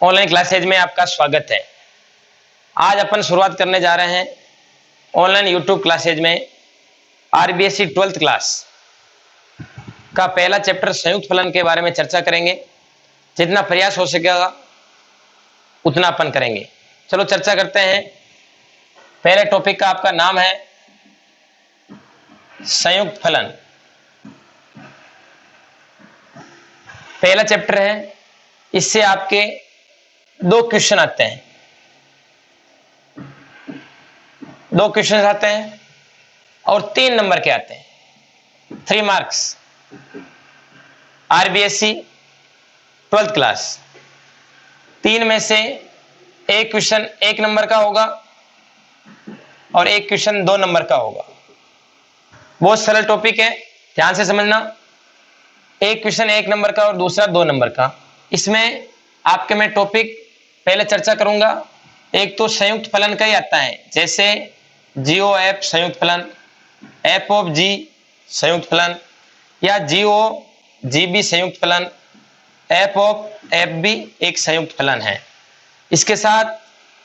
Online classes में आपका स्वागत है। आज अपन शुरुआत करने जा रहे हैं ऑनलाइन यूट्यूब क्लासेज में आरबीएससी 12th क्लास का पहला चैप्टर संयुक्त फलन के बारे में चर्चा करेंगे। जितना प्रयास हो सकेगा उतना अपन करेंगे। चलो चर्चा करते हैं। पहले टॉपिक का आपका नाम है संयुक्त फलन। पहला चैप्टर है, इससे आपके 2 क्वेश्चन आते हैं। 2 क्वेश्चन आते हैं और 3 नंबर के आते हैं। 3 मार्क्स। RBSC 12th class. 3 में से एक क्वेश्चन 1 नंबर का होगा और एक क्वेश्चन 2 नंबर का होगा। बहुत सरल टॉपिक है, ध्यान से समझना। एक क्वेश्चन 1 नंबर का और दूसरा 2 नंबर का। इसमें आपके मैं टॉपिक पहले चर्चा करूंगा। एक तो संयुक्त फलन का ही आता है, जैसे जीओ एफ संयुक्त फलन, एफ ऑफ जी संयुक्त फलन, या जीओ जी बी संयुक्त फलन, एफ ऑफ एफ बी एक संयुक्त फलन है। इसके साथ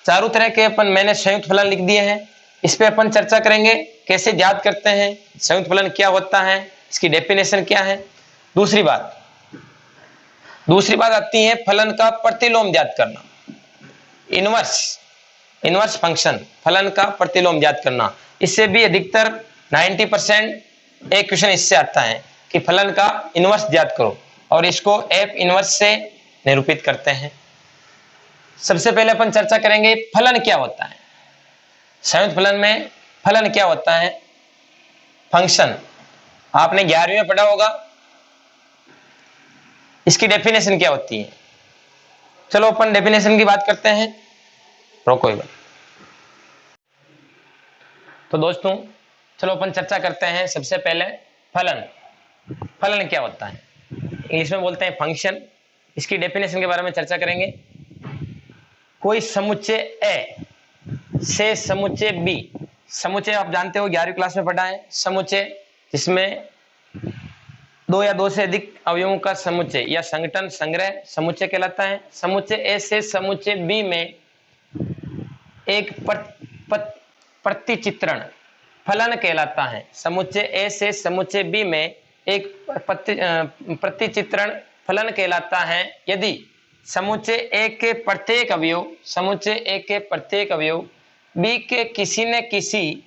चारों तरह के अपन मैंने संयुक्त फलन लिख दिए हैं। इस पे अपन चर्चा करेंगे, कैसे याद करते हैं, संयुक्त फलन क्या होता है, इसकी डेफिनेशन क्या है। दूसरी बात आती है फलन का प्रतिलोम ज्ञात करना। इनवर्स फंक्शन, फलन का प्रतिलोम ज्ञात करना। इससे भी अधिकतर 90% एक क्वेश्चन इससे आता है कि फलन का इनवर्स ज्ञात करो, और इसको एफ इनवर्स से निरूपित करते हैं। सबसे पहले अपन चर्चा करेंगे फलन क्या होता है। संयुक्त फलन में फलन क्या होता है। फंक्शन आपने 11वीं में पढ़ा होगा। इसकी डेफिनेशन क्या होती है। चलो अपन डेफिनेशन की बात करते हैं। रोको एक बार। तो दोस्तों चलो अपन चर्चा करते हैं। सबसे पहले फलन क्या होता है। इंग्लिश में बोलते हैं फंक्शन। इसकी डेफिनेशन के बारे में चर्चा करेंगे। कोई समुच्चय ए से समुच्चय बी, समुच्चय आप जानते हो 11वीं क्लास में पढ़ा है। समुच्चय जिसमें 2 या 2 से अधिक अवयवों का समुच्चय या संगठन संग्रह समुच्चय कहलाता है। समुच्चय ए से समुच्चय बी में एक प्रतिचित्रण फलन कहलाता है। समुच्चय ए से समुच्चय बी में एक प्रतिचित्रण फलन कहलाता है यदि समुच्चय ए के प्रत्येक अवयव बी के किसी न किसी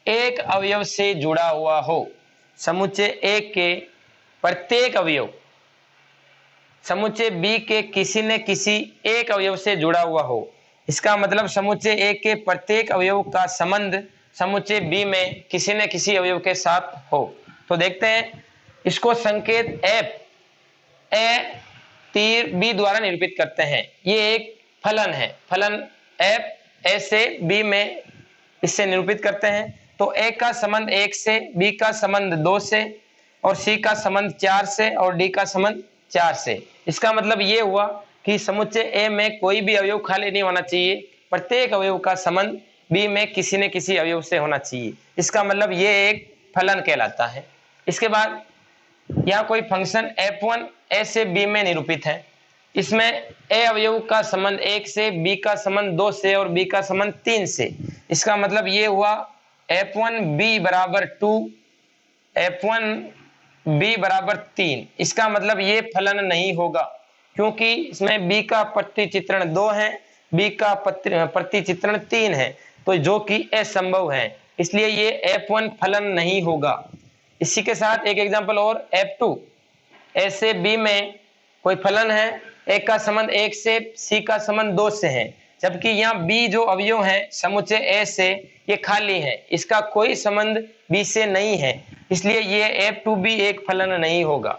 एक अवयव से जुड़ा हुआ हो। समुच्चय ए के प्रत्येक अवयव समुच्चय बी के किसी न किसी एक अवयव से जुड़ा हुआ हो। इसका मतलब समुच्चय ए के प्रत्येक अवयव का संबंध समुच्चय बी में किसी न किसी अवयव के साथ हो। तो देखते हैं इसको संकेत एफ ए तीर बी द्वारा निरूपित करते हैं। ये एक फलन है। फलन एफ ए से बी में इससे निरूपित करते हैं। तो ए का संबंध 1 से, बी का संबंध 2 से, और सी का संबंध 4 से, और डी का संबंध 4 से। इसका मतलब ये हुआ कि समुच्चय ए में कोई भी अवयव खाली नहीं होना चाहिए। प्रत्येक अवयव का संबंध बी में किसी न किसी अवयव से होना चाहिए। इसका मतलब ये एक फलन कहलाता है। इसके बाद यहाँ कोई फंक्शन f1 ए से बी में निरूपित है। इसमें ए अवयव का संबंध 1 से, बी का संबंध 2 से, और बी का संबंध 3 से। इसका मतलब ये हुआ f1 b बराबर 2, f1 b बराबर 3। इसका मतलब ये फलन नहीं होगा, क्योंकि इसमें b का प्रतिचित्रण 2 है, b का प्रतिचित्रण 3 है, तो जो कि असंभव है। इसलिए ये f1 फलन नहीं होगा। इसी के साथ एक एग्जांपल और, f2 ए से बी में कोई फलन है। ए का संबंध 1 से, सी का संबंध 2 से है, जबकि यहाँ बी जो अवयव है समुच्चय ए से ये खाली है। इसका कोई संबंध बी से नहीं है, इसलिए ये f2b एक फलन नहीं होगा।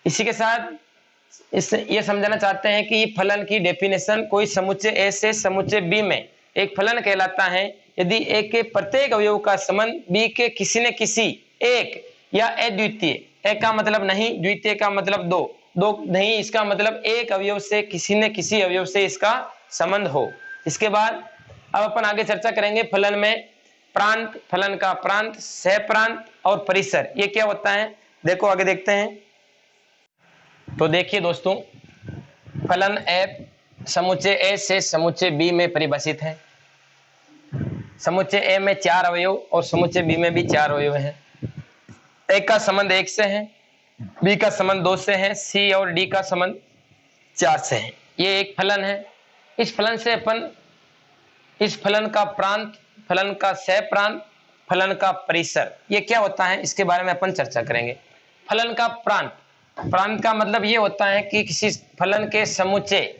इसी के साथ ये समझना चाहते हैं कि फलन की डेफिनेशन कोई समुच्चय ए से समुच्चय बी में एक फलन कहलाता है यदि ए के प्रत्येक अवयव का संबंध बी के किसी न किसी एक या अद्वितीय, ए का मतलब नहीं, द्वितीय का मतलब दो नहीं, इसका मतलब एक अवयव से किसी न किसी अवयव से इसका संबंध हो। इसके बाद अब अपन आगे चर्चा करेंगे फलन में प्रांत, फलन का प्रांत, सह प्रांत और परिसर, ये क्या होता है। देखो आगे देखते हैं। तो देखिए दोस्तों, फलन f समुच्चय ए से समुच्चय बी में परिभाषित है। समुच्चय ए में 4 अवयव और समुच्चय बी में भी 4 अवयव हैं। ए का संबंध 1 से है, बी का संबंध 2 से है, सी और डी का संबंध 4 से है। ये एक फलन है। इस फलन से अपन इस फलन का प्रांत, फलन का सह प्रांत, फलन का परिसर, ये क्या होता है इसके बारे में अपन चर्चा करेंगे। फलन का प्रांत, प्रांत का मतलब ये होता है कि किसी फलन के समुच्चय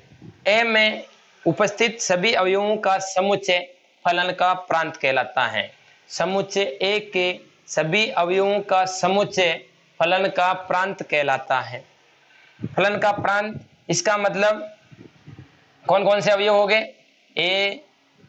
ए में उपस्थित सभी अवयवों का समुच्चय फलन का प्रांत कहलाता है। समुच्चय ए के सभी अवयवों का समुच्चय फलन का प्रांत कहलाता है। फलन का प्रांत, इसका मतलब कौन कौन से अवयव हो गए, ए,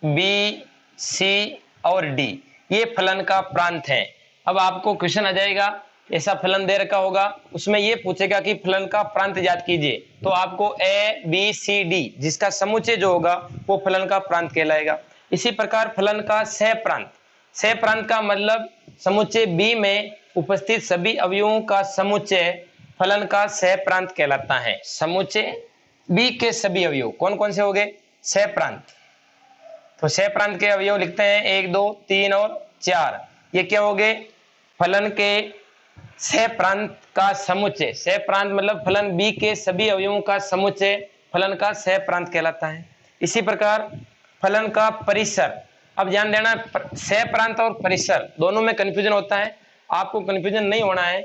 बी, सी और डी, ये फलन का प्रांत है। अब आपको क्वेश्चन आ जाएगा, ऐसा फलन दे रखा होगा, उसमें ये पूछेगा कि फलन का प्रांत ज्ञात कीजिए, तो आपको ए बी सी डी जिसका समुच्चय जो होगा वो फलन का प्रांत कहलाएगा। इसी प्रकार फलन का सह प्रांत, सह प्रांत का मतलब समुच्चय बी में उपस्थित सभी अवयवों का समुच्चय फलन का सह प्रांत कहलाता है। समुच्चय बी के सभी अवयव कौन कौन से हो गए, सह प्रांत। तो सह प्रांत के अवयव लिखते हैं 1 2 3 और 4, ये क्या हो गए, फलन के सह प्रांत का समुच्चय। सह प्रांत मतलब फलन बी के सभी अवयवों का समुच्चय फलन का सह प्रांत कहलाता है। इसी प्रकार फलन का परिसर, अब ध्यान देना, सह प्रांत और परिसर दोनों में कंफ्यूजन होता है, आपको कंफ्यूजन नहीं होना है।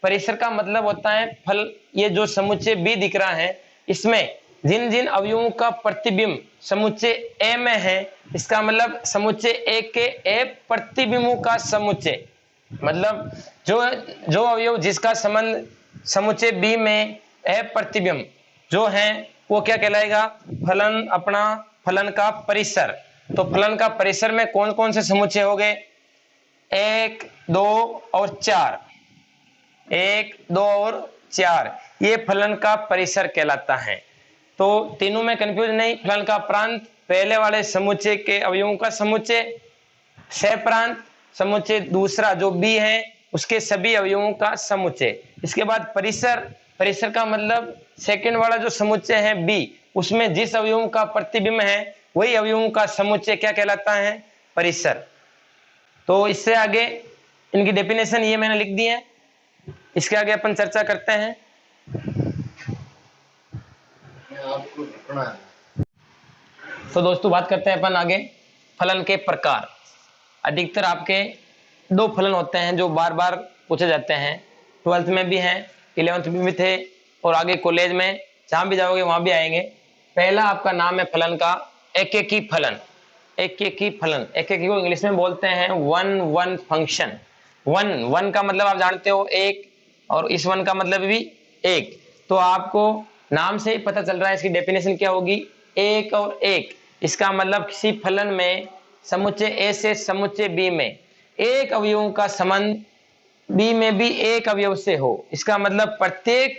परिसर का मतलब होता है फल, ये जो समुच्चय बी दिख रहा है इसमें जिन जिन अवयवों का प्रतिबिंब समुच्चय ए में है, इसका मतलब समुच्चय ए के ए प्रतिबिंबों का समुच्चय, मतलब जो अवयव जिसका संबंध समुच्चय बी में ए प्रतिबिंब जो है वो क्या कहलाएगा, फलन, अपना फलन का परिसर। तो फलन का परिसर में कौन कौन से समुच्चय हो गए, 1 2 और 4, 1 2 और 4, ये फलन का परिसर कहलाता है। तो तीनों में कंफ्यूज नहीं, फलन का प्रांत पहले वाले समुच्चय के अवयवों का समुच्चय, सह प्रांत समुच्चय दूसरा जो बी है उसके सभी अवयवों का समुच्चय। इसके बाद परिसर, परिसर का मतलब सेकंड वाला जो समुच्चय है बी, उसमें जिस अवयवों का प्रतिबिंब है वही अवयवों का समुच्चय क्या कहलाता है, परिसर। तो इससे आगे इनकी डेफिनेशन ये मैंने लिख दी है, इसके आगे अपन चर्चा करते हैं। तो दोस्तों बात करते हैं अपन आगे फलन के प्रकार। अधिकतर आपके 2 फलन होते हैं जो बार बार पूछे जाते हैं, 12th में भी हैं, 11th में भी थे और आगे कॉलेज में जहां भी जाओगे वहां भी आएंगे। पहला आपका नाम है फलन का एकेकी फलन। एकेकी फलन, एकेकी को इंग्लिश में बोलते हैं वन फंक्शन। वन का मतलब आप जानते हो एक, और इस वन का मतलब भी एक। तो आपको नाम से ही पता चल रहा है इसकी डेफिनेशन क्या होगी, एक और एक। इसका मतलब किसी फलन में समुच्चय ए से समुच्चय बी में एक अवयवों का संबंध बी में भी एक अवयव से हो। इसका मतलब प्रत्येक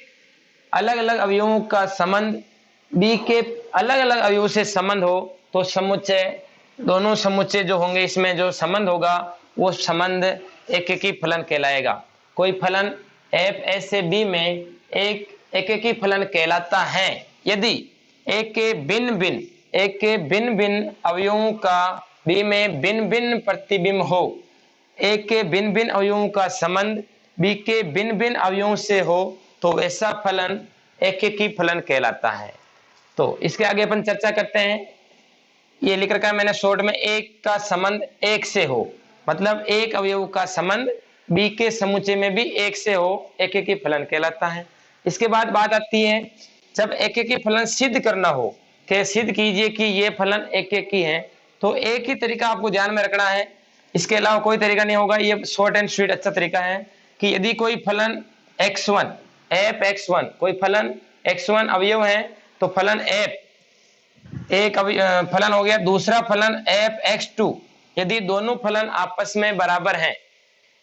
अलग अलग अवयवों का संबंध बी के अलग अलग अवयव से संबंध हो, तो समुच्चय, दोनों समुच्चय जो होंगे इसमें जो संबंध होगा वो संबंध एकेकी फलन कहलाएगा। कोई फलन एफ ए से बी में एक एकेकी फलन कहलाता है यदि एक के भिन्न भिन्न अवयवों का बी में भिन्न भिन्न प्रतिबिंब हो, एक के भिन्न भिन्न अवयवों का संबंध बी के भिन्न भिन्न अवयवों से हो, तो ऐसा फलन एकेकी फलन कहलाता है। तो इसके आगे अपन चर्चा करते हैं। ये लिख रखा है मैंने शॉर्ट में, एक का संबंध एक से हो, मतलब एक अवयव का संबंध बी के समुच्चय में भी एक से हो, एकेकी फलन कहलाता है। इसके बाद बात आती है जब एकेकी फलन सिद्ध करना हो, कि सिद्ध कीजिए कि ये फलन एकेकी है, तो एक ही तरीका आपको ध्यान में रखना है, इसके अलावा कोई तरीका नहीं होगा। ये शॉर्ट एंड स्वीट अच्छा तरीका है कि यदि कोई फलन x1 एफ x1, कोई फलन x1 अवयव है तो फलन f एक फलन हो गया। दूसरा फलन एफ x2, यदि दोनों फलन आपस में बराबर हैं,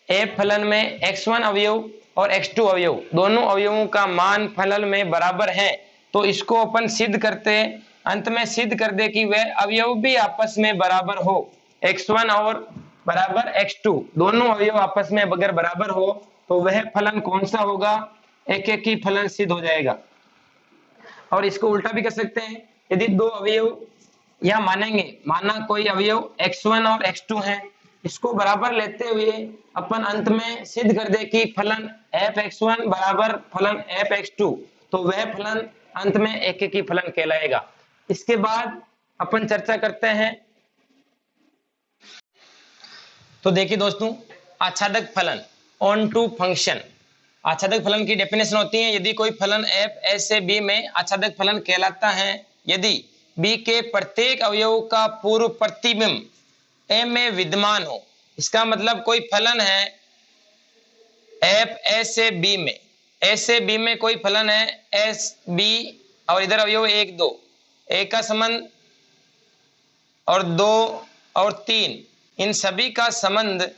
एफ फलन में x1 अवयव और x2 अवयव दोनों अवयवों का मान फलन में बराबर है, तो इसको अपन सिद्ध करते, अंत में सिद्ध कर दे कि वह अवयव भी आपस में बराबर हो। x1 और बराबर x2 दोनों अवयव आपस में अगर बराबर हो तो वह फलन कौन सा होगा, एकेकी फलन सिद्ध हो जाएगा। और इसको उल्टा भी कर सकते हैं, यदि दो अवयव या मानेंगे, माना कोई अवयव x1 और x2 है, इसको बराबर लेते हुए अपन अंत में सिद्ध कर दे कि फलन f(x1) बराबर फलन f(x2), तो वह फलन अंत में एक ही फलन कहलाएगा। इसके बाद अपन चर्चा करते हैं। तो देखिए दोस्तों, आच्छादक फलन ऑन टू फंक्शन। आच्छादक फलन की डेफिनेशन होती है, यदि कोई फलन f a से b में आच्छादक फलन कहलाता है यदि b के प्रत्येक अवयव का पूर्व प्रतिबिंब a में विद्यमान हो। इसका मतलब कोई फलन है f a से b में, a से b में कोई फलन है s b, और इधर अवयव 1 2, a का संबंध और 2 और 3, इन सभी का संबंध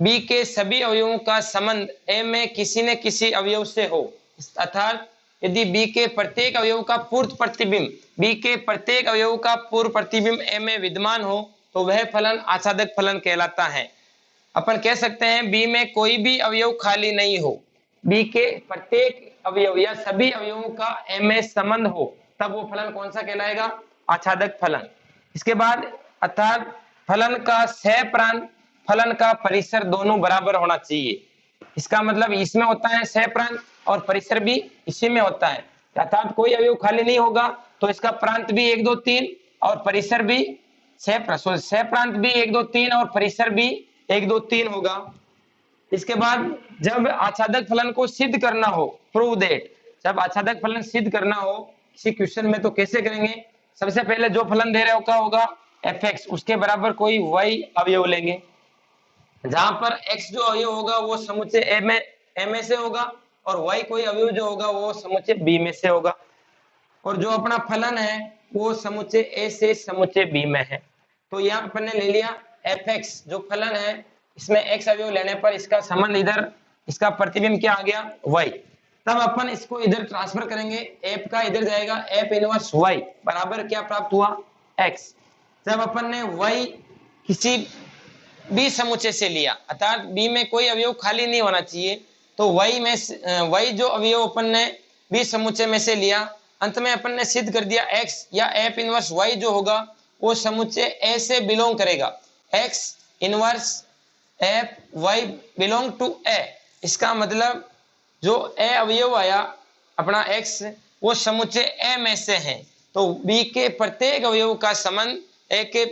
b के सभी अवयवों का संबंध a में किसी न किसी अवयव से हो, अर्थात यदि b के प्रत्येक अवयव का पूर्व प्रतिबिंब, b के प्रत्येक अवयव का पूर्व प्रतिबिंब a में विद्यमान हो, तो वह फलन आच्छादक फलन कहलाता है। अपन कह सकते हैं b में कोई भी अवयव खाली नहीं हो, b के प्रत्येक अवयव या सभी अवयवों का a में संबंध हो, तब वो फलन कौन सा कहलाएगा? आच्छादक फलन। इसके बाद अर्थात फलन का सह प्रांत, फलन का परिसर दोनों बराबर होना चाहिए। इसका मतलब इसमें होता है सह प्रांत और परिसर भी इसी में होता है, अर्थात कोई अवयव खाली नहीं होगा तो इसका प्रांत भी 1 2 3 और परिसर भी सह प्रांत भी 1 2 3 और परिसर भी 1 2 3 होगा। इसके बाद जब आच्छादक फलन को सिद्ध करना हो, प्रूव दैट, जब आच्छादक फलन सिद्ध करना हो किसी क्वेश्चन में, तो कैसे करेंगे? सबसे पहले जो फलन दे रहे हो क्या होगा? fx, उसके बराबर कोई y अवयव लेंगे, जहां पर x जो अवयव होगा वो समुच्चय a में से होगा और y कोई अवयव जो होगा वो समुच्चय b में से होगा, और जो अपना फलन है वो समुच्चय a से समुच्चय b में है। तो यहाँ अपन ने ले लिया fx जो फलन है, इसमें x अवयव लेने पर इसका संबंध इधर, इसका प्रतिबिंब क्या आ गया? y। तब अपन इसको इधर ट्रांसफर करेंगे, f का इधर जाएगा f इनवर्स y बराबर क्या प्राप्त हुआ? x। जब अपन ने y किसी b समुच्चय से लिया, अर्थात b में कोई अवयव खाली नहीं होना चाहिए, तो y जो अवयव अपन ने b समुच्चय में से लिया, अंत में अपन ने सिद्ध कर दिया x या f इनवर्स y जो होगा वो समुच्चय a से बिलोंग करेगा, x inverse f y belong to a। इसका मतलब जो a अवयव आया अपना x वो समुच्चय a में से है, तो b के प्रत्येक अवयव का संबंध a के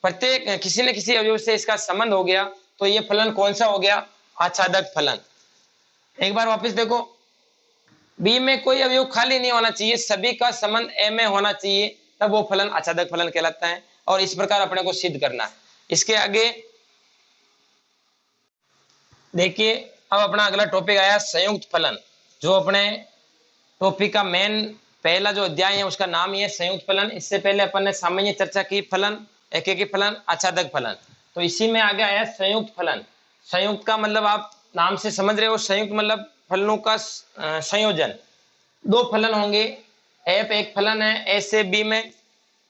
प्रत्येक किसी न किसी अवयव से इसका संबंध हो गया, तो ये फलन कौन सा हो गया? आच्छादक फलन। एक बार वापस देखो, b में कोई अवयव खाली नहीं होना चाहिए, सभी का संबंध a में होना चाहिए, तब वो फलन आच्छादक फलन कहलाता है, और इस प्रकार अपने को सिद्ध करना है। इसके आगे देखिए, अब अपना अगला टॉपिक आया संयुक्त फलन। जो अपने टॉपिक का मेन पहला जो अध्याय है उसका नाम ही है संयुक्त फलन। इससे पहले अपन ने सामान्य चर्चा की फलन, एकेकी फलन, आच्छादक फलन, तो इसी में आगे आया संयुक्त फलन। संयुक्त का मतलब आप नाम से समझ रहे हो, संयुक्त मतलब फलनों का संयोजन। दो फलन होंगे, f एक फलन है a से b में,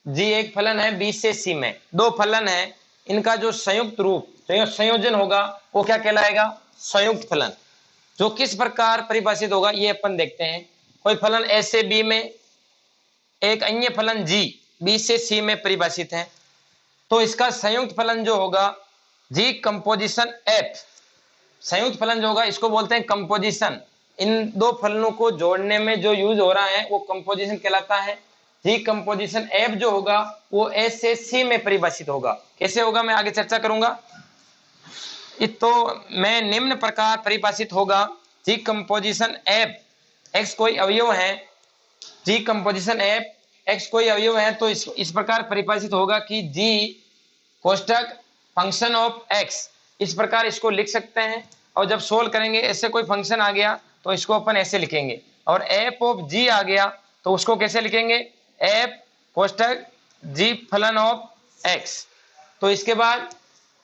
g एक फलन है b से c में, दो फलन है, इनका जो संयुक्त रूप संयोजन होगा वो क्या कहलाएगा? संयुक्त फलन। जो किस प्रकार परिभाषित होगा ये अपन देखते हैं। कोई फलन a से b में, एक अन्य फलन g b से c में परिभाषित है, तो इसका संयुक्त फलन जो होगा g कंपोजिशन f, संयुक्त फलन जो होगा इसको बोलते हैं कंपोजिशन। इन दो फलनों को जोड़ने में जो यूज हो रहा है वो कंपोजिशन कहलाता है। जी कंपोजिशन f जो होगा वो a से c में परिभाषित होगा। कैसे होगा मैं आगे चर्चा करूंगा। तो मैं निम्न प्रकार परिभाषित होगा, जी कंपोजिशन f x कोई अवयव है, जी कंपोजिशन f x कोई अवयव है, तो इस प्रकार परिभाषित होगा कि g कोष्ठक फंक्शन ऑफ x, इस प्रकार इसको लिख सकते हैं। और जब सोल्व करेंगे ऐसे कोई फंक्शन आ गया तो इसको अपन ऐसे लिखेंगे, और f ऑफ g आ गया तो उसको कैसे लिखेंगे? f कोष्ठक g फलन ऑफ x। तो इसके बाद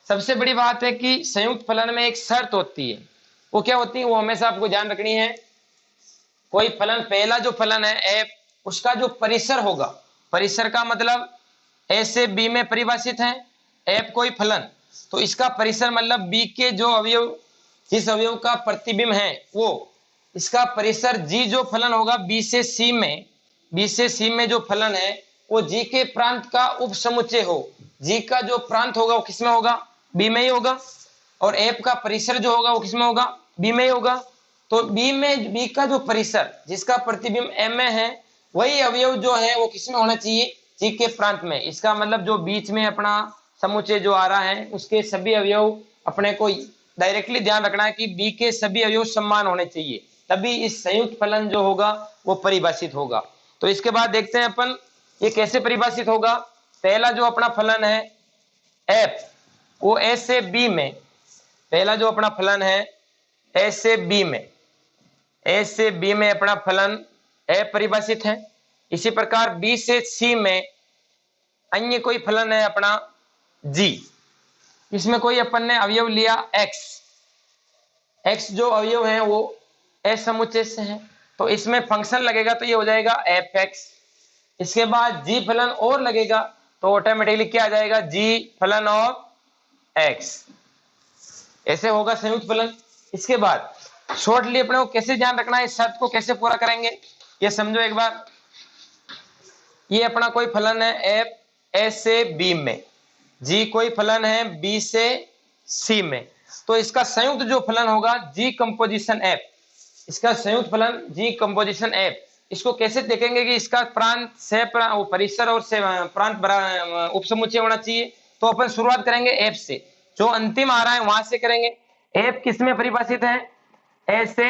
सबसे बड़ी बात है कि संयुक्त फलन में एक शर्त होती है, वो क्या होती है? वो हमेशा आपको ध्यान रखनी है। कोई फलन, पहला जो फलन है f, उसका जो परिसर होगा, परिसर का मतलब a से b में परिभाषित है f कोई फलन, तो इसका परिसर मतलब b के जो अवयव, जिस अवयव का प्रतिबिंब है वो इसका परिसर जी जो फलन होगा बी से सी में, बी से सी में जो फलन है वो जी के प्रांत का उप समुच्चय हो। जी का जो प्रांत होगा वो किसमें होगा, बी में ही होगा, और एफ का परिसर जो होगा वो किसमें होगा, बी में ही होगा। तो बी में, बी का जो परिसर जिसका प्रतिबिंब एम में है, वही अवयव जो है वो किसमें होना चाहिए, जी के प्रांत में। इसका मतलब जो बीच में अपना समुच्चय जो आ रहा है उसके सभी अवयव अपने को डायरेक्टली ध्यान रखना है कि बी के सभी अवयव समान होने चाहिए, तभी इस संयुक्त फलन जो होगा वो परिभाषित होगा। तो इसके बाद देखते हैं अपन ये कैसे परिभाषित होगा। पहला जो अपना फलन है एफ, वो ए से बी में, पहला जो अपना फलन है ए से बी में, ए से बी में अपना फलन ए परिभाषित है। इसी प्रकार बी से सी में अन्य कोई फलन है अपना जी, इसमें कोई अपन ने अवयव लिया एक्स, एक्स जो अवयव है वो एस समुच्चय से है, तो इसमें फंक्शन लगेगा तो ये हो जाएगा एफ एक्स। इसके बाद जी फलन और लगेगा तो ऑटोमेटिकली क्या आ जाएगा, जी फलन ऑफ एक्स, ऐसे होगा संयुक्त फलन। इसके बाद शॉर्टली अपने को कैसे ध्यान रखना है, इस शर्त को कैसे पूरा करेंगे ये समझो एक बार। ये अपना कोई फलन है एफ ए से बी में, जी कोई फलन है बी से सी में, तो इसका संयुक्त जो फलन होगा जी कंपोजिशन एफ, इसका संयुक्त फलन जी कंपोजिशन एफ। इसको कैसे देखेंगे कि इसका प्रांत से परिसर और से प्रांत उपसमुच्चय होना चाहिए। तो अपन शुरुआत करेंगे एफ से, जो अंतिम आ रहा है वहां से करेंगे। एफ किस में परिभाषित है, ए से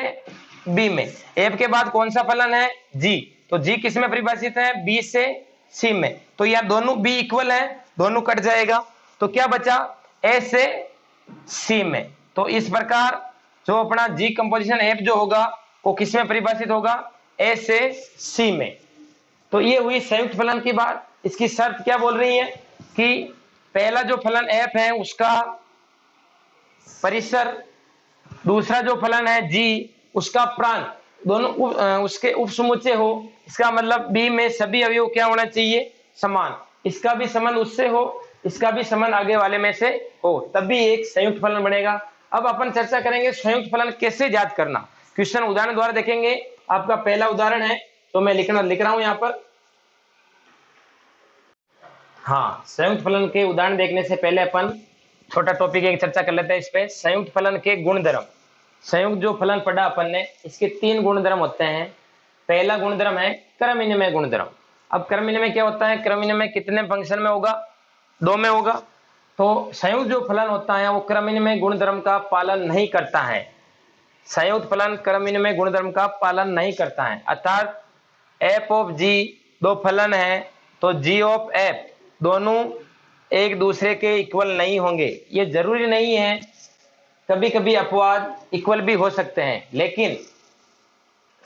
बी में, एफ के बाद कौन सा फलन है जी, तो जी किस में परिभाषित है, बी से सी में, तो यह दोनों बी इक्वल है, दोनों कट जाएगा, तो क्या बचा ए से सी में। तो इस प्रकार जो अपना जी कंपोजिशन एफ जो होगा वो किस में परिभाषित होगा, ए से सी में। तो ये हुई संयुक्त फलन की बात। इसकी शर्त क्या बोल रही है कि पहला जो फलन एफ है उसका परिसर, दूसरा जो फलन है जी उसका प्रांत, दोनों उसके उपसमुच्चय हो। इसका मतलब बी में सभी अवयव क्या होना चाहिए, समान, इसका भी संबंध उससे हो, इसका भी संबंध आगे वाले में से हो, तभी एक संयुक्त फलन बनेगा। अब अपन चर्चा करेंगे संयुक्त फलन कैसे ज्ञात करना, क्वेश्चन उदाहरण द्वारा देखेंगे। आपका पहला उदाहरण है तो मैं लिख रहा हूं यहां पर। हाँ, संयुक्त फलन के उदाहरण देखने से पहले अपन छोटा टॉपिक एक चर्चा कर लेते हैं इस पे, संयुक्त फलन के गुणधर्म। संयुक्त जो फलन पढ़ा अपन ने, इसके 3 गुणधर्म होते हैं। पहला गुणधर्म है क्रम विनिमय गुणधर्म। अब क्रम विनिमय क्या होता है, क्रम विनिमय कितने फंक्शन में होगा, 2 में होगा। तो संयुक्त जो फलन होता है वो क्रम विनिमय गुणधर्म का पालन नहीं करता है, संयुक्त फलन क्रम विनिमय गुणधर्म का पालन नहीं करता है। अर्थात एफ ऑफ जी, 2 फलन है तो जी ऑफ एफ दोनों एक दूसरे के इक्वल नहीं होंगे। ये जरूरी नहीं है, कभी कभी अपवाद इक्वल भी हो सकते हैं, लेकिन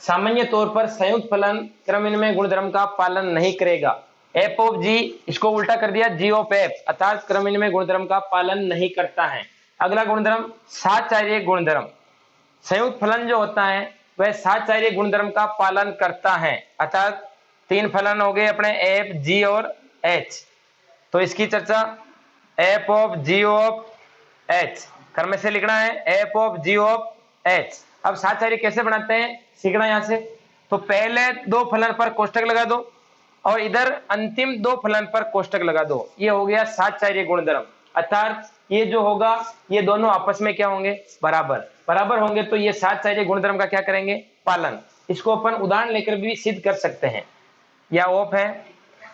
सामान्य तौर पर संयुक्त फलन क्रम विनिमय गुणधर्म का पालन नहीं करेगा। एफ ऑफ जी, इसको उल्टा कर दिया जी ऑफ एफ, अर्थात क्रम विनिमय गुणधर्म का पालन नहीं करता है। अगला गुणधर्म साहचर्य गुणधर्म। संयुक्त फलन जो होता है वह साहचर्य गुणधर्म का पालन करता है, अर्थात 3 फलन हो गए अपने एफ जी और एच। तो इसकी चर्चा F of G of H क्रम से लिखना है, F of G of H. अब साहचर्य कैसे बनाते हैं सीखना यहां से। तो पहले 2 फलन पर कोष्टक लगा दो और इधर अंतिम 2 फलन पर कोष्टक लगा दो, ये हो गया साहचर्य गुणधर्म। अर्थात ये जो होगा ये दोनों आपस में क्या होंगे, बराबर बराबर होंगे, तो ये साहचर्य गुणधर्म का क्या करेंगे, पालन। इसको अपन उदाहरण लेकर भी सिद्ध कर सकते हैं, या ऑफ है,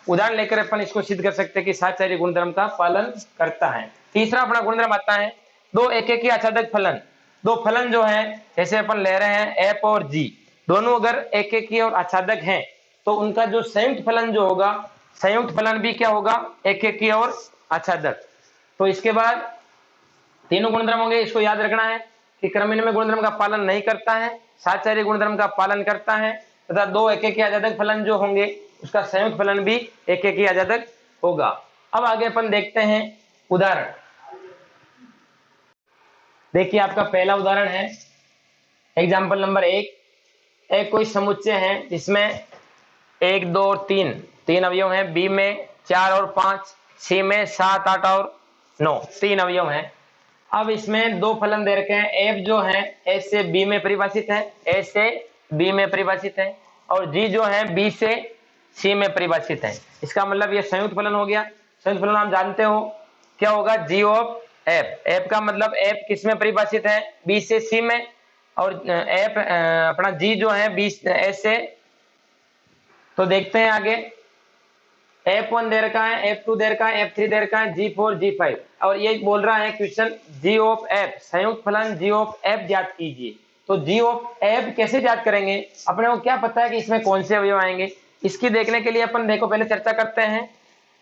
उदाहरण लेकर अपन इसको सिद्ध कर सकते हैं कि साहचर्य गुणधर्म का पालन करता है। तीसरा अपना गुणधर्म आता है 2 एकेकी आच्छादक फलन। 2 फलन जो है जैसे अपन ले रहे हैं एफ और जी, दोनों अगर एकेकी और आच्छादक हैं तो उनका जो संयुक्त फलन जो होगा, संयुक्त फलन भी क्या होगा, एकेकी और आच्छादक। तो इसके बाद तीनों गुणधर्म होंगे, इसको याद रखना है कि क्रम विनिमय गुणधर्म का पालन नहीं करता है, साहचर्य गुणधर्म का पालन करता है, तथा 2 एकेकी आच्छादक फलन जो होंगे उसका संयुक्त फलन भी एकेकी आच्छादक होगा। अब आगे अपन देखते हैं उदाहरण। देखिए आपका पहला उदाहरण है एग्जाम्पल नंबर 1। एक कोई समुच्चय है जिसमें 1 2 और 3 अवयव हैं, बी में 4 और 5, सी में 7 8 और 9 3 अवयव हैं। अब इसमें दो फलन दे रखे हैं, एफ जो है ए से बी में परिभाषित है, ए से बी में परिभाषित है, और जी जो है बी से सी में परिभाषित है। इसका मतलब ये संयुक्त फलन हो गया। संयुक्त फलन आप जानते हो क्या होगा, जी ऑफ एफ। एफ का मतलब एफ किस में परिभाषित है, बी से सी में, और एफ अपना जी जो है बी ए से। तो देखते हैं आगे, F1 दे रखा है, F2 दे रखा है, F3 दे रखा है, G4 G5, और ये बोल रहा है क्वेश्चन G ऑफ F, संयुक्त फलन G ऑफ F ज्ञात कीजिए। तो G ऑफ F कैसे ज्ञात करेंगे, अपने को क्या पता है कि इसमें कौन से अवयव आएंगे। इसकी देखने के लिए अपन देखो पहले चर्चा करते हैं,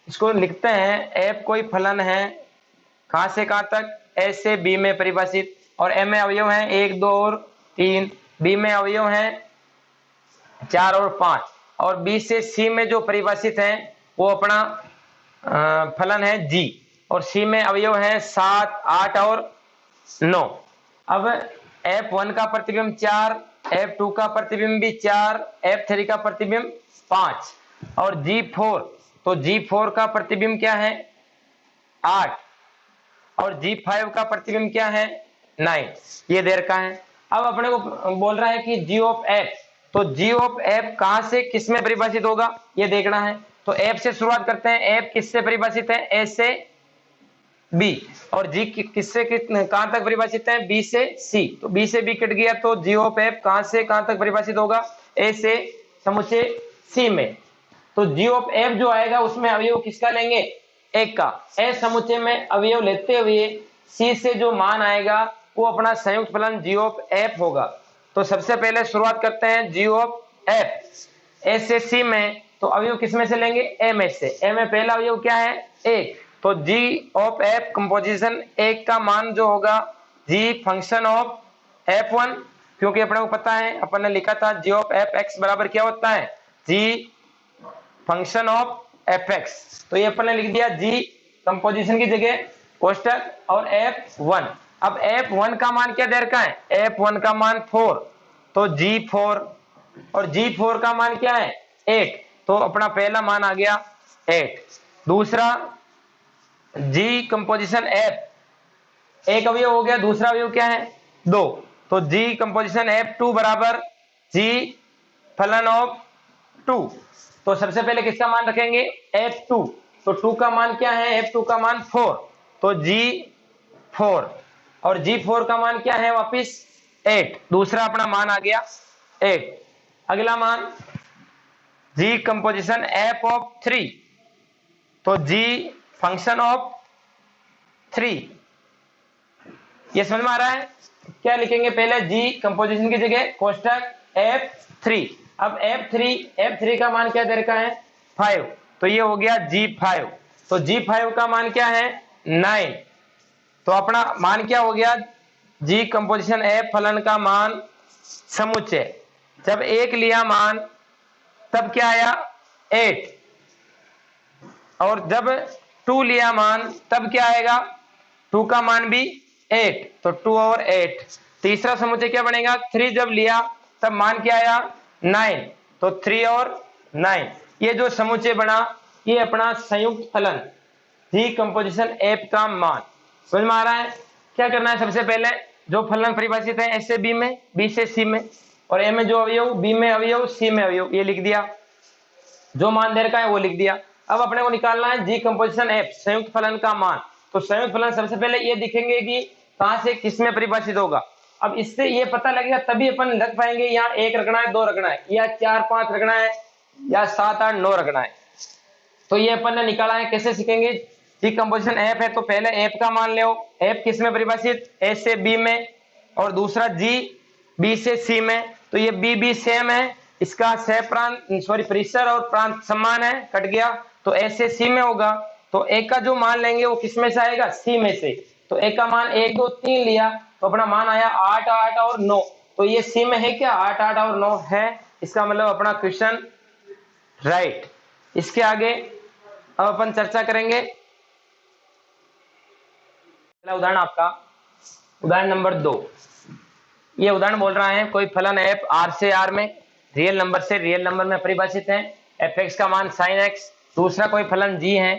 इसको लिखते हैं। F कोई फलन है कहां से कहां तक, A से B में परिभाषित, और A में अवयव है 1 2 और 3, B में अवयव है 4 और 5, और B से C में जो परिभाषित है वो अपना फलन है G, और C में अवयव है 7 8 और 9। अब F1 का प्रतिबिंब 4, F2 का प्रतिबिंब भी 4, F3 का प्रतिबिंब 5, और G4, तो G4 का प्रतिबिंब क्या है 8, और G5 का प्रतिबिंब क्या है 9, ये दे रखा है। अब अपने को बोल रहा है कि G ऑफ F, तो G ऑफ F कहां से किस में परिभाषित होगा ये देखना है। तो F से शुरुआत करते हैं, F किससे परिभाषित है, A से B, और G किससे कहां तक परिभाषित है, B से C, तो B से B कट गया, तो G ऑफ F कहां से कहां तक परिभाषित होगा, A से समुच्चय C में। तो G ऑफ F जो आएगा उसमें अवयव किसका लेंगे, एक का। A समुच्चय में अवयव लेते हुए C से जो मान आएगा वो अपना संयुक्त फलन G ऑफ F होगा। तो सबसे पहले शुरुआत करते हैं G ऑफ F, A से C में, तो अवयव किस में से लेंगे, A में से। A में पहला अवयव क्या है, 1, तो G ऑफ F कंपोजिशन 1 का मान जो होगा G फंक्शन ऑफ F1, क्योंकि अपने को पता है, अपन ने लिखा था G ऑफ Fx बराबर क्या होता है, G फंक्शन ऑफ Fx, तो ये अपन ने लिख दिया G कंपोजिशन की जगह कोष्टक और F1। अब F1 का मान क्या दे रखा है, F1 का मान 4, तो G4, और G4 का मान क्या है 8, तो अपना पहला मान आ गया 8। दूसरा G कंपोजिशन F, एक अवयव हो गया, दूसरा अवयव क्या है 2, तो G कंपोजिशन F2 बराबर G फलन ऑफ 2। तो सबसे पहले किसका मान रखेंगे, F2, तो 2 का मान क्या है, F2 का मान 4, तो G4, और G4 का मान क्या है वापिस 8, दूसरा अपना मान आ गया 8। अगला मान G कंपोजिशन F ऑफ 3, तो G फंक्शन ऑफ 3, ये समझ में आ रहा है। क्या लिखेंगे पहले, G कंपोजिशन की जगह कोष्टक F3। अब F3 का मान क्या दे रखा है 5, तो ये हो गया G5, तो G5 का मान क्या है 9, तो अपना मान क्या हो गया, G कंपोजिशन F फलन का मान समुच्चय, जब 1 लिया मान तब क्या आया 8, और जब 2 लिया मान तब क्या आएगा, 2 का मान भी 8, तो 2 और 8। तीसरा समुच्चय क्या बनेगा, 3 जब लिया तब मान क्या आया 9, तो 3 और 9। ये जो समुच्चय बना ये अपना संयुक्त फलन G कंपोजिशन F का मान। समझ में आ रहा है। क्या करना है, सबसे पहले जो फलन परिभाषित है A से B में, B से C में, और A में जो अवयव, B में अवयव, C में अवयव, ये लिख दिया, जो मान दे रखा है वो लिख दिया। अब अपने को निकालना है G कंपोजिशन F संयुक्त फलन का मान। तो संयुक्त फलन सबसे पहले ये दिखेंगे कि कहां से किस में परिभाषित होगा। अब इससे ये पता लगेगा तभी अपन रख पाएंगे, यहाँ 1 रखना है, 2 रखना है, या 4 5 रखना है, या 7 8 9 रखना है। तो ये अपन ने निकाला है, कैसे सीखेंगे। G कंपोजिशन F है तो पहले F का मान लो, F किस में परिभाषित, A से B में, और दूसरा G B से C में, तो ये B सेम है, इसका सह प्रांत परिसर और प्रांत समान है, कट गया, तो A से C में होगा। तो A का जो मान लेंगे वो किस में से आएगा, C में से। तो A का मान 1 2 3 लिया तो अपना मान आया 8 8 और 9, तो ये C में है क्या, 8 8 और 9 है, इसका मतलब अपना क्वेश्चन राइट। इसके आगे अब अपन चर्चा करेंगे उदाहरण, आपका उदाहरण नंबर 2। ये उदाहरण बोल रहा है कोई फलन f r से r में रियल नंबर से रियल नंबर में परिभाषित है, fx का मान sin x। दूसरा कोई फलन g है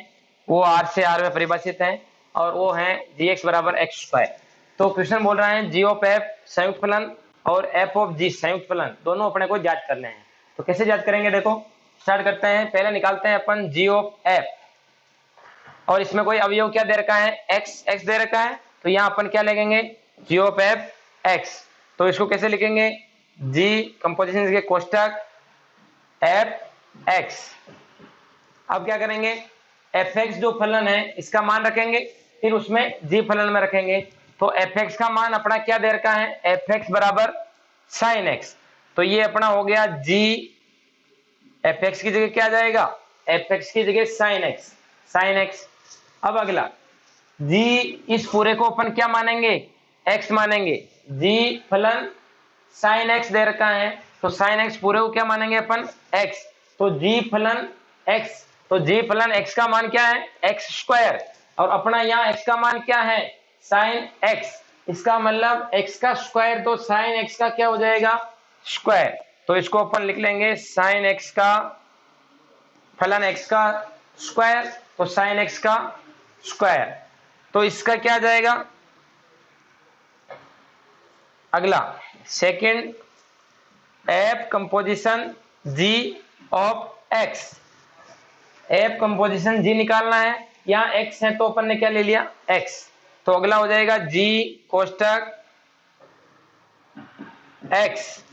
वो r से r में परिभाषित है, और वो है जी एक्स बराबर एक्स स्क्वायर। तो क्वेश्चन बोल रहा है जी ऑफ एफ संयुक्त फलन और एफ ऑफ जी संयुक्त फलन दोनों अपने को ज्ञात करने हैं। तो कैसे ज्ञात करेंगे, देखो स्टार्ट करते हैं। पहले निकालते हैं अपन जी ऑफ एफ, और इसमें कोई अवयव क्या दे रखा है, एक्स एक्स दे रखा है। तो यहाँ अपन क्या लिखेंगे, जी ऑफ एफ एक्स। तो इसको कैसे लिखेंगे, जी कंपोजिशन के कोष्टक एफ एक्स। अब क्या करेंगे, एफ एक्स जो फलन है इसका मान रखेंगे, फिर उसमें जी फलन में रखेंगे। तो एफ एक्स का मान अपना क्या दे रखा है, एफ एक्स बराबर साइन एक्स। तो ये अपना हो गया जी, एफ एक्स की जगह क्या आ जाएगा, एफ एक्स की जगह साइन एक्स, साइन एक्स। अब अगला जी, इस पूरे को अपन क्या मानेंगे, एक्स मानेंगे। जी फलन साइन एक्स दे रखा है, तो साइन एक्स पूरे को क्या मानेंगे अपन, एक्स। तो जी फलन एक्स, तो जी फलन एक्स का मान क्या है, एक्स स्क्वायर। और अपना यहाँ एक्स का मान क्या है, साइन एक्स। इसका मतलब एक्स का स्क्वायर, तो साइन एक्स का क्या हो जाएगा, स्क्वायर। तो इसको अपन लिख लेंगे साइन एक्स का फलन एक्स का स्क्वायर, तो साइन एक्स का स्क्वायर। तो इसका क्या आ जाएगा, अगला second F composition G of X. F composition G निकालना है, यहाँ एक्स है तो अपन ने क्या ले लिया, एक्स। तो अगला हो जाएगा जी कोष्टक एक्स,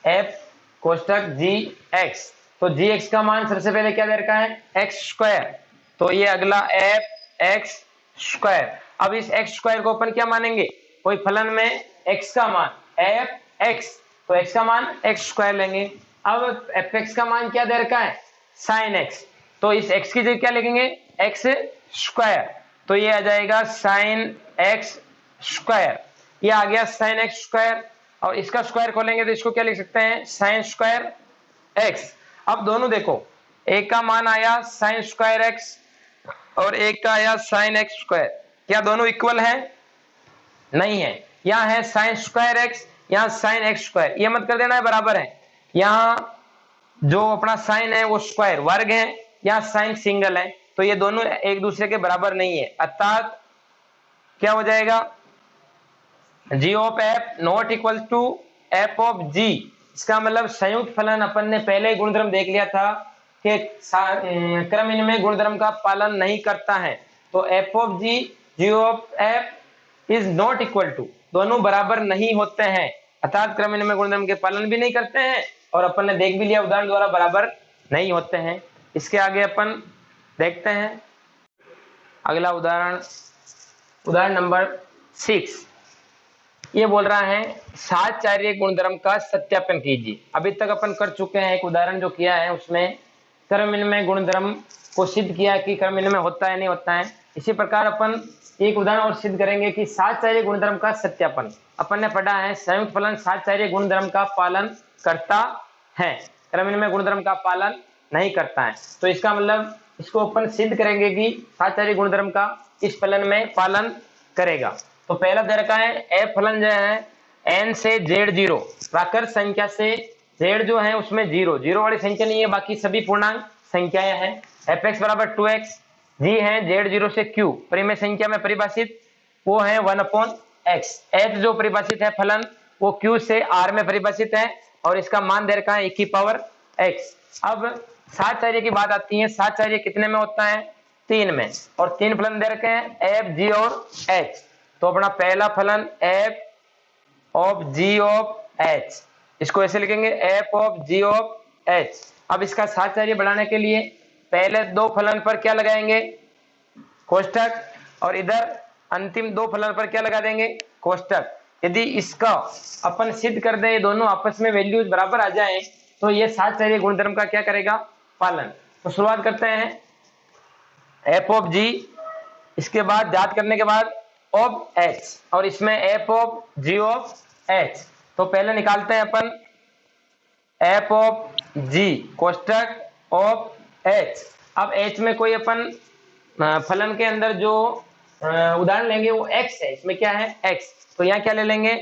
एफ कोष्टक जी एक्स। तो जी एक्स का मान सबसे पहले क्या दे रखा है, एक्स स्क्वायर। तो ये अगला एफ एक्स स्क्वायर। अब इस एक्स स्क्वायर को अपन क्या मानेंगे, कोई फलन में एक्स का मान एफ एक्स, तो एक्स का मान एक्स स्क्वायर लेंगे। अब एफ एक्स का मान क्या दे रखा है, साइन एक्स। तो इस एक्स की जगह क्या लिखेंगे, एक्स स्क्वायर। तो ये आ जाएगा साइन एक्स स्क्वायर। ये आ गया साइन एक्स स्क्वायर, और इसका स्क्वायर खोलेंगे तो इसको क्या लिख सकते हैं, साइन स्क्वायर एक्स। अब दोनों देखो, एक का मान आया साइन स्क्वायर एक्स और एक का आया साइन एक्स स्क्वायर। क्या दोनों इक्वल है, नहीं है। यहाँ है साइन स्क्वायर एक्स, यहाँ साइन एक्स स्क्वायर, ये मत कर देना है बराबर है। यहाँ जो अपना साइन है वो स्क्वायर वर्ग है, यहाँ साइन सिंगल है, तो ये दोनों एक दूसरे के बराबर नहीं है। अर्थात क्या हो जाएगा, G of F not equal to F of G. इसका मतलब संयुक्त फलन अपन ने पहले ही गुणधर्म देख लिया था कि क्रम इनमें गुणधर्म का पालन नहीं करता है। तो F of G, G of F is not equal to, दोनों बराबर नहीं होते हैं, अर्थात क्रम इनमें गुणधर्म के पालन भी नहीं करते हैं, और अपन ने देख भी लिया उदाहरण द्वारा बराबर नहीं होते हैं। इसके आगे अपन देखते हैं अगला उदाहरण, उदाहरण नंबर 6। ये बोल रहा है साहचर्य गुणधर्म का सत्यापन कीजिए। अभी तक अपन कर चुके हैं, एक उदाहरण जो किया है उसमें क्रम इनमें गुणधर्म को सिद्ध किया कि क्रम इनमें होता है नहीं होता है। इसी प्रकार अपन एक उदाहरण और सिद्ध करेंगे कि साहचर्य गुणधर्म का सत्यापन। अपन ने पढ़ा है संयुक्त फलन साहचर्य गुणधर्म का पालन करता है, क्रम इनमें गुणधर्म का पालन नहीं करता है। तो इसका मतलब इसको अपन सिद्ध करेंगे कि साहचर्य गुणधर्म का इस फलन में पालन करेगा। तो पहला दे रखा है एफ फलन जो है एन से जेड जीरो, प्राकृत संख्या से जेड जो है उसमें जीरो, जीरो वाली संख्या नहीं है, बाकी सभी पूर्णांक संख्याएं हैं। एफ एक्स बराबर 2x, जी है जेड जीरो से क्यू, परिमेय संख्या में परिभाषित वो है 1/x। एच जो परिभाषित है फलन वो क्यू से आर में परिभाषित है, और इसका मान दे रखा है e⁻x। अब साहचर्य की बात आती है, साहचर्य कितने में होता है, 3 में, और 3 फलन दे रखे हैं एफ जी और एच। तो अपना पहला फलन F of G of H, इसको ऐसे लिखेंगे F of G of H. अब इसका साहचर्य बढ़ाने के लिए पहले 2 फलन पर क्या लगाएंगे, कोष्टक, और इधर अंतिम 2 फलन पर क्या लगा देंगे, कोष्टक। यदि इसका अपन सिद्ध कर दे, दोनों आपस में वैल्यूज बराबर आ जाएं, तो ये साहचर्य गुणधर्म का क्या करेगा, पालन। तो शुरुआत करते हैं एफ ऑफ जी, इसके बाद ज्ञात करने के बाद ऑफ एच, और इसमें F of G of H. तो पहले निकालते हैं अपन एफ ऑफ जी कोष्टक ऑफ एच। अब एच में कोई अपन फलन के अंदर जो उदाहरण लेंगे वो एक्स है, इसमें क्या है एक्स, तो यहाँ क्या ले लेंगे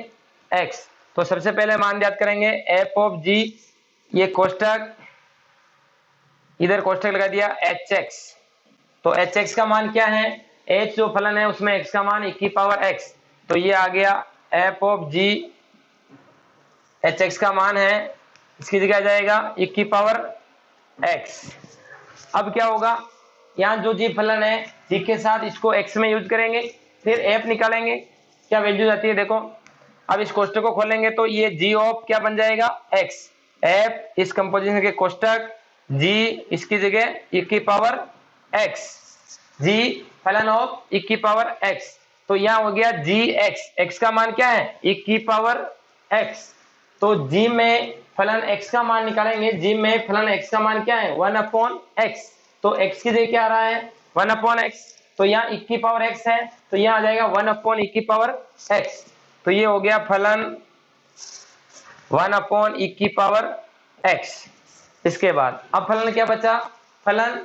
एक्स। तो सबसे पहले मान ज्ञात करेंगे एफ ऑफ जी, ये कोष्टक, इधर कोष्टक लगा दिया एच एक्स। तो एच एक्स का मान क्या है, एच जो फलन है उसमें एक्स का मान e की पावर एक्स, तो ये आ गया F of ji H x का मान है, इसकी जगह आ जाएगा e की पावर एक्स। अब क्या होगा, यहाँ जो जी फलन है जी के साथ इसको एक्स में यूज करेंगे, फिर एफ निकालेंगे, क्या वैल्यू जाती है देखो। अब इस कोष्टक को खोलेंगे तो ये जी ऑफ क्या बन जाएगा एक्स, एफ इस कंपोजिशन के कोष्टक, जी इसकी जगह e की पावर एक्स, जी फलन ऑफ e की पावर एक्स, तो यहाँ हो गया जी एक्स, एक्स का मान क्या है e की पावर एक्स, तो g में फलन x का मान निकालेंगे, g में फलन x का मान क्या है 1/x, तो x की जगह क्या आ रहा है 1/x, तो यहाँ e की पावर x है, तो यहाँ आ जाएगा 1/e की पावर x, तो ये हो गया फलन 1/e की पावर x। इसके बाद अब फलन क्या बचा, फलन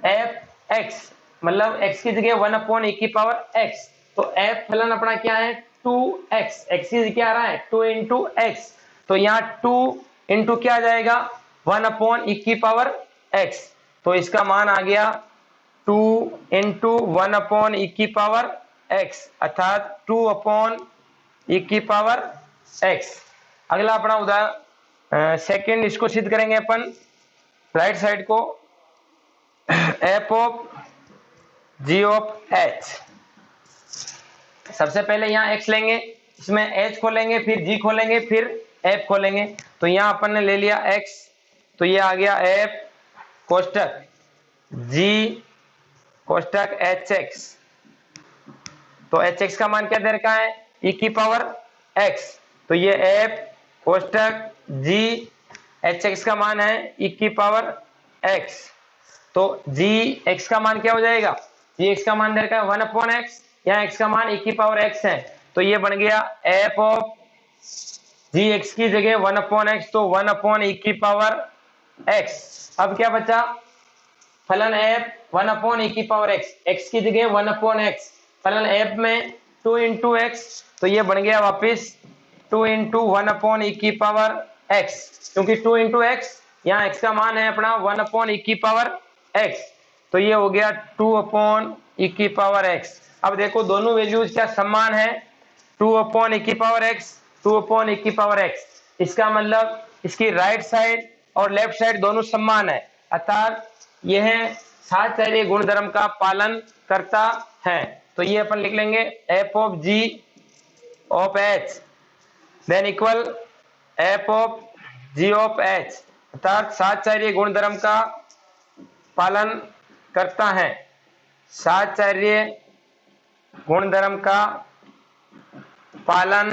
f(x) मतलब x की जगह 1/e की पावर x, तो f फलन अपना क्या है 2x, x की जगह क्या आ रहा है 2 इंटू एक्स, तो यहाँ 2 इंटू क्या आ जाएगा 1/e की पावर x, तो इसका मान आ गया 2 इंटू 1/e की पावर x, अर्थात 2/e की पावर x। अगला अपना उदाहरण सेकंड, इसको सिद्ध करेंगे अपन राइट साइड को, f of g of h। सबसे पहले यहाँ x लेंगे, इसमें h खोलेंगे, फिर g खोलेंगे, फिर f खोलेंगे, तो यहाँ अपन ने ले लिया x, तो ये आ गया f कोष्टक g कोष्टक hx, तो hx का मान क्या दे रखा है e की पावर x, तो ये f कोष्टक g hx का मान है e की पावर x, तो g x का मान क्या हो जाएगा, g x का मान दे रखा है 1/x, यहाँ x का मान e की पावर x है, तो ये बन गया f ऑफ जी एक्स की जगह 1/x, तो 1/e की पावर x। अब क्या बचा, फलन f 1/e की पावर x, x की जगह 1/x, फलन f में 2 इंटू एक्स, तो ये बन गया वापिस 2 इंटू 1/e की पावर x, क्योंकि 2 इंटू एक्स यहाँ x का मान है अपना 1/e की पावर x, तो ये हो गया 2/e की पावर x। अब देखो दोनों वैल्यूज क्या समान है, 2/e की पावर x, 2/e की पावर x, इसका मतलब इसकी राइट साइड और लेफ्ट साइड दोनों समान है, अर्थात यह साहचर्य गुणधर्म का पालन करता है, तो ये अपन लिख लेंगे f of g of h than equal f of g of h, अर्थात साहचर्य गुणधर्म का पालन करता है, साहचर्य गुणधर्म का पालन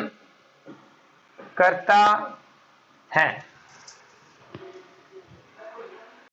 करता है।